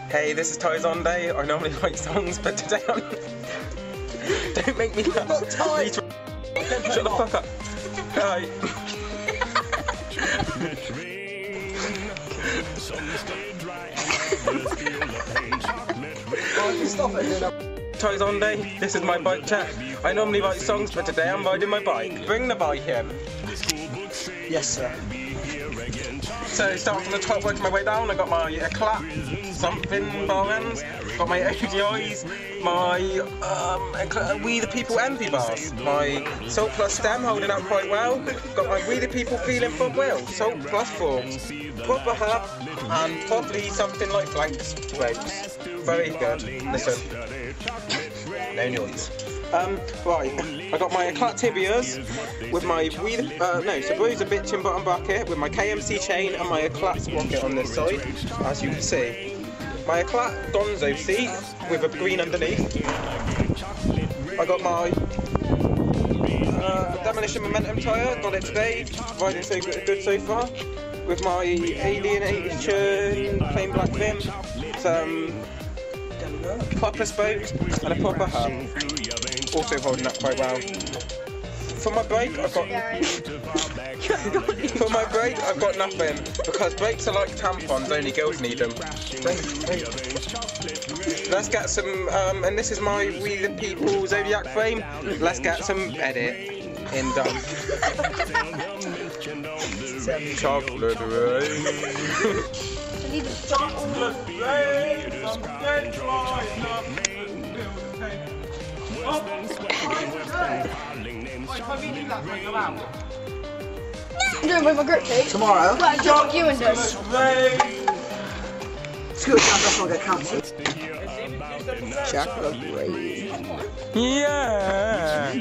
Hey, this is Zonday. I normally write songs, but today I'm... Don't make me laugh. Not tight. Shut the fuck up. Hi. Zonday, this is my bike chat. I normally write songs, but today I'm riding my bike. Bring the bike in. Yes, sir. So, start from the top, working my way down. I got my clap, something bar ends. Got my ODIs, my We the People envy bars. My Salt Plus stem holding up quite well. Got my We the People feeling front wheel. Salt Plus forks. Proper hat, and probably something like flanks ropes. Very good. Listen. No noise. Right, I got my Eclat tibias with my Bruiser bitchin' button bracket with my KMC chain and my Eclat sprocket on this side, as you can see. My Eclat Gonzo seat with a green underneath. I got my Demolition Momentum tyre, got it today, riding so good so far. With my Alienation plain black rim, some proper spokes and a proper hub. Also holding up quite well. For my brake, I've got nothing, because brakes are like tampons, only girls need them. Let's get some, and this is my We the People Zodiac frame. Let's get some edit in done. Chocolate rain. Chocolate rain. I'm doing with my grip tape. Tomorrow. Like John Ewan does. School camp, that's not get cancelled. Chocolate rain. Yeah.